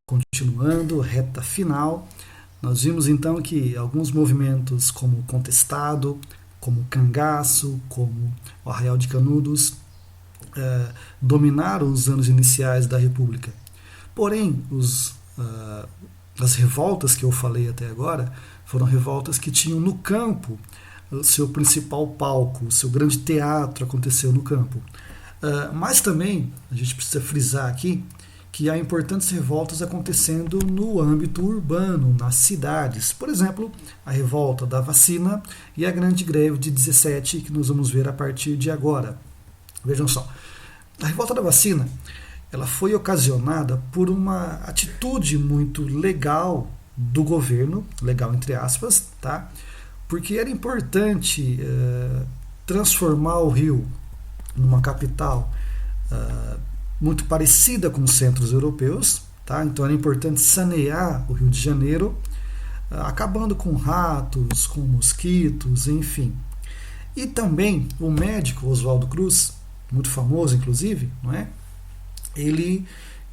Continuando, reta final, nós vimos então que alguns movimentos como o Contestado, como o Cangaço, como o Arraial de Canudos, dominaram os anos iniciais da República. Porém, as revoltas que eu falei até agora foram revoltas que tinham no campo o seu principal palco, o seu grande teatro aconteceu no campo. Mas também a gente precisa frisar aqui que há importantes revoltas acontecendo no âmbito urbano, nas cidades. Por exemplo, a revolta da vacina e a grande greve de 17, que nós vamos ver a partir de agora. Vejam só, a revolta da vacina ela foi ocasionada por uma atitude muito legal do governo, legal entre aspas, tá? Porque era importante transformar o Rio numa capital muito parecida com os centros europeus, tá? Então era importante sanear o Rio de Janeiro, acabando com ratos, com mosquitos, enfim. E também o médico Oswaldo Cruz, muito famoso inclusive, não é? Ele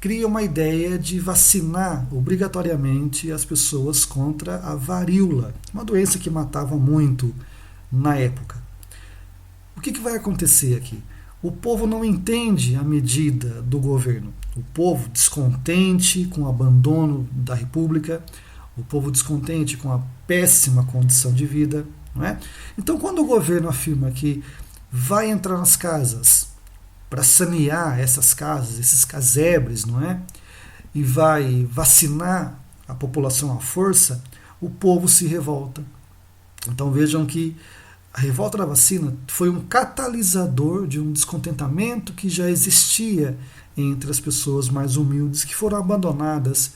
cria uma ideia de vacinar obrigatoriamente as pessoas contra a varíola, uma doença que matava muito na época. O que vai acontecer aqui? O povo não entende a medida do governo. O povo descontente com o abandono da República, o povo descontente com a péssima condição de vida. Não é? Então, quando o governo afirma que vai entrar nas casas para sanear essas casas, esses casebres, não é? E vai vacinar a população à força, o povo se revolta. Então vejam que a revolta da vacina foi um catalisador de um descontentamento que já existia entre as pessoas mais humildes que foram abandonadas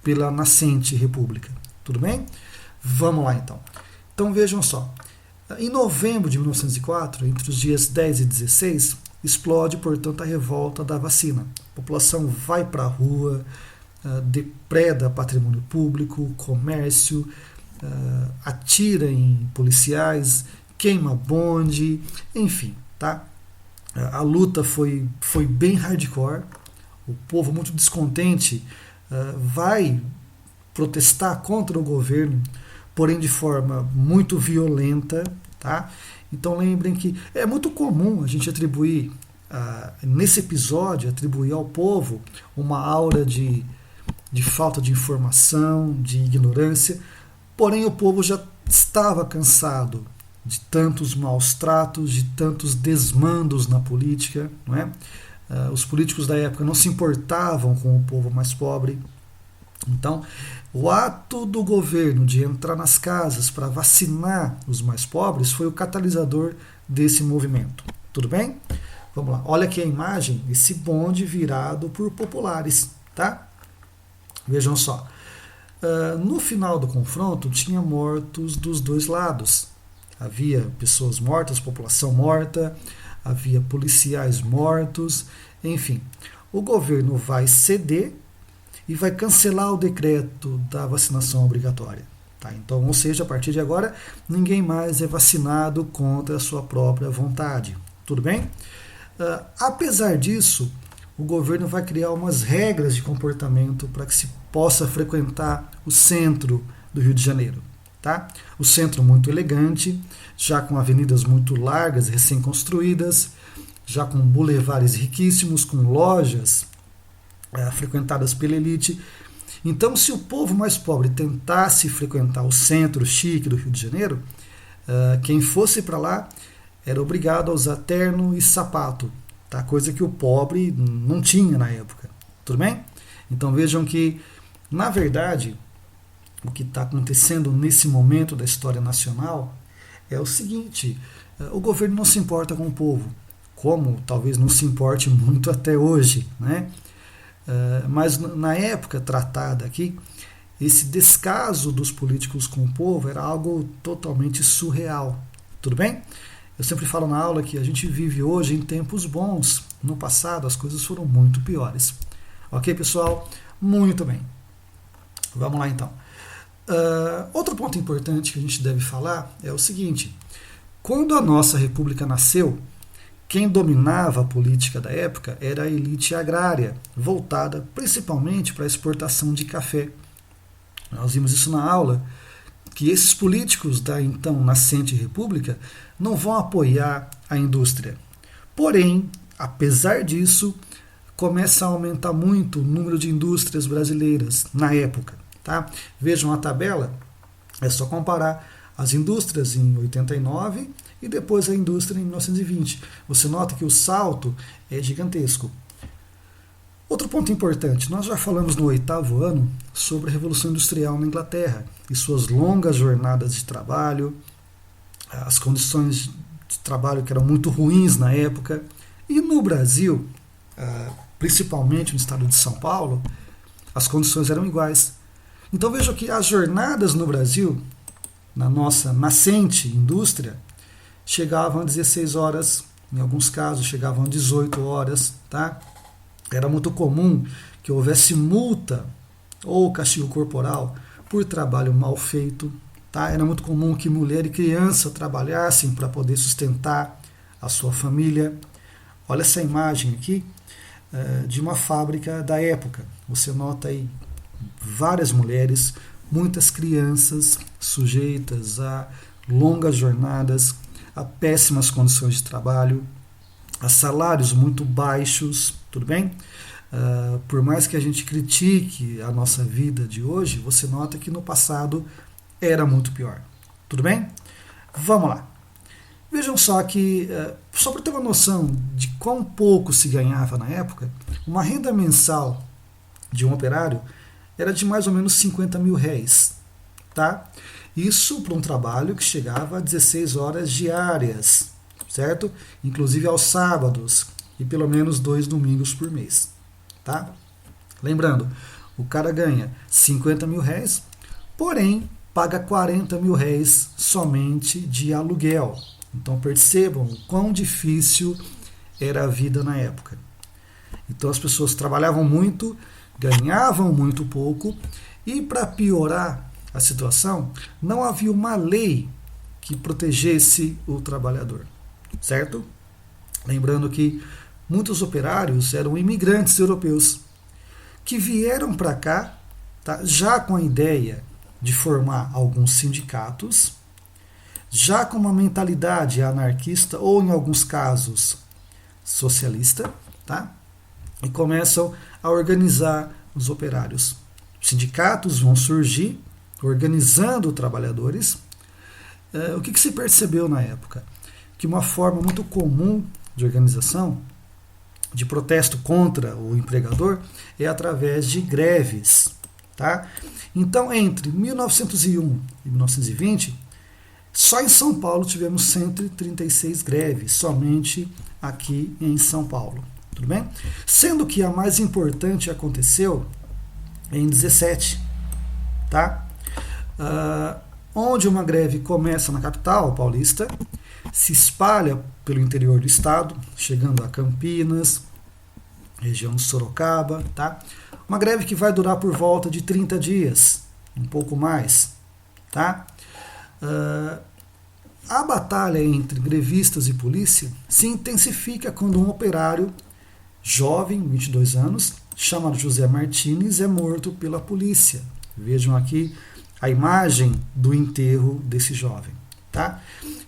pela nascente república. Tudo bem? Vamos lá então. Então vejam só. Em novembro de 1904, entre os dias 10 e 16, explode, portanto, a revolta da vacina. A população vai para a rua, depreda patrimônio público, comércio, atira em policiais, queima bonde, enfim, tá? A luta foi bem hardcore, o povo muito descontente vai protestar contra o governo, porém de forma muito violenta, tá? Então lembrem que é muito comum a gente atribuir, nesse episódio, atribuir ao povo uma aura de falta de informação, de ignorância, porém o povo já estava cansado de tantos maus tratos, de tantos desmandos na política, não é? Os políticos da época não se importavam com o povo mais pobre. Então, o ato do governo de entrar nas casas para vacinar os mais pobres foi o catalisador desse movimento. Tudo bem? Vamos lá. Olha aqui a imagem, esse bonde virado por populares, tá? Vejam só. No final do confronto, tinha mortos dos dois lados. Havia pessoas mortas, população morta, havia policiais mortos, enfim. O governo vai ceder e vai cancelar o decreto da vacinação obrigatória. Tá? Então, ou seja, a partir de agora, ninguém mais é vacinado contra a sua própria vontade. Tudo bem? Apesar disso, o governo vai criar umas regras de comportamento para que se possa frequentar o centro do Rio de Janeiro. Tá? O centro muito elegante, já com avenidas muito largas, recém-construídas, já com bulevares riquíssimos, com lojas frequentadas pela elite. Então, se o povo mais pobre tentasse frequentar o centro chique do Rio de Janeiro, quem fosse para lá era obrigado a usar terno e sapato, tá? Coisa que o pobre não tinha na época. Tudo bem? Então vejam que, na verdade, o que está acontecendo nesse momento da história nacional é o seguinte: o governo não se importa com o povo, como talvez não se importe muito até hoje, né? Mas na época tratada aqui, esse descaso dos políticos com o povo era algo totalmente surreal. Tudo bem? Eu sempre falo na aula que a gente vive hoje em tempos bons. No passado as coisas foram muito piores. Ok, pessoal? Muito bem. Vamos lá então. Outro ponto importante que a gente deve falar é o seguinte: quando a nossa república nasceu, Quem dominava a política da época era a elite agrária, voltada principalmente para a exportação de café. Nós vimos isso na aula, que esses políticos da então nascente república não vão apoiar a indústria. Porém, apesar disso, começa a aumentar muito o número de indústrias brasileiras na época. Tá? Vejam a tabela, é só comparar as indústrias em 89 e depois a indústria em 1920. Você nota que o salto é gigantesco. Outro ponto importante, nós já falamos no 8º ano sobre a Revolução Industrial na Inglaterra e suas longas jornadas de trabalho, as condições de trabalho que eram muito ruins na época. E no Brasil, principalmente no estado de São Paulo, as condições eram iguais. Então veja que as jornadas no Brasil, na nossa nascente indústria, chegavam a 16 horas, em alguns casos chegavam a 18 horas, tá? Era muito comum que houvesse multa ou castigo corporal por trabalho mal feito. Tá? Era muito comum que mulher e criança trabalhassem para poder sustentar a sua família. Olha essa imagem aqui de uma fábrica da época. Você nota aí várias mulheres, muitas crianças sujeitas a longas jornadas, a péssimas condições de trabalho, a salários muito baixos, tudo bem? Por mais que a gente critique a nossa vida de hoje, você nota que no passado era muito pior, tudo bem? Vamos lá. Vejam só que, só para ter uma noção de quão pouco se ganhava na época, uma renda mensal de um operário era de mais ou menos 50 mil réis, tá? Isso para um trabalho que chegava a 16 horas diárias, certo? Inclusive aos sábados e pelo menos 2 domingos por mês, tá? Lembrando, o cara ganha 50 mil réis, porém paga 40 mil réis somente de aluguel. Então percebam o quão difícil era a vida na época. Então as pessoas trabalhavam muito, ganhavam muito pouco e, para piorar a situação, não havia uma lei que protegesse o trabalhador, certo? Lembrando que muitos operários eram imigrantes europeus que vieram para cá, tá, já com a ideia de formar alguns sindicatos, já com uma mentalidade anarquista ou, em alguns casos, socialista, tá? E começam a organizar os operários. Os sindicatos vão surgir organizando trabalhadores. O que se percebeu na época? Que uma forma muito comum de organização, de protesto contra o empregador, é através de greves. Tá? Então, entre 1901 e 1920, só em São Paulo tivemos 136 greves, somente aqui em São Paulo. Tudo bem? Sendo que a mais importante aconteceu em 17, tá? Onde uma greve começa na capital paulista, se espalha pelo interior do estado, chegando a Campinas, região de Sorocaba, tá? Uma greve que vai durar por volta de 30 dias, um pouco mais, tá? A batalha entre grevistas e polícia se intensifica quando um operário jovem, 22 anos, chamado José Martins, é morto pela polícia. Vejam aqui a imagem do enterro desse jovem. Tá?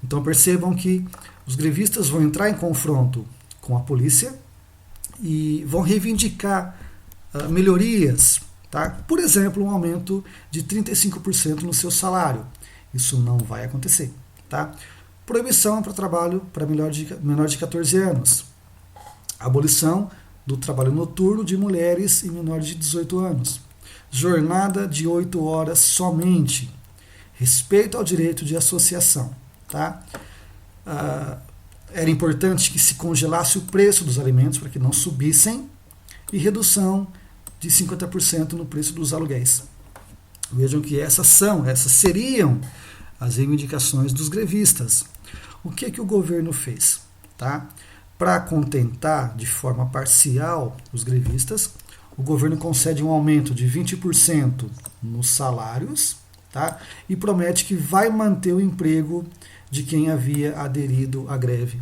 Então percebam que os grevistas vão entrar em confronto com a polícia e vão reivindicar melhorias. Tá? Por exemplo, um aumento de 35% no seu salário. Isso não vai acontecer. Tá? Proibição para trabalho para menor de 14 anos. Abolição do trabalho noturno de mulheres e menores de 18 anos. Jornada de 8 horas somente. Respeito ao direito de associação. Tá? Era importante que se congelasse o preço dos alimentos para que não subissem e redução de 50% no preço dos aluguéis. Vejam que essas seriam as reivindicações dos grevistas. O que o governo fez? Tá? Para contentar de forma parcial os grevistas, o governo concede um aumento de 20% nos salários, tá? E promete que vai manter o emprego de quem havia aderido à greve.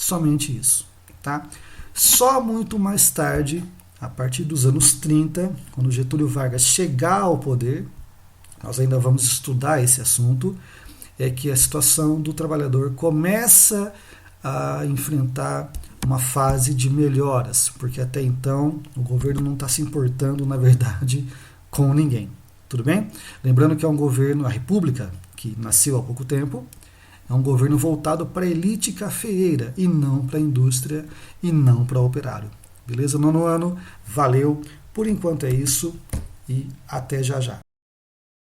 Somente isso, tá? Só muito mais tarde, a partir dos anos 30, quando Getúlio Vargas chegar ao poder, nós ainda vamos estudar esse assunto, é que a situação do trabalhador começa a enfrentar uma fase de melhoras, porque até então o governo não está se importando, na verdade, com ninguém. Tudo bem? Lembrando que é um governo, a República, que nasceu há pouco tempo, é um governo voltado para a elite cafeeira e não para a indústria e não para o operário. Beleza? Nono ano, valeu. Por enquanto é isso e até já já.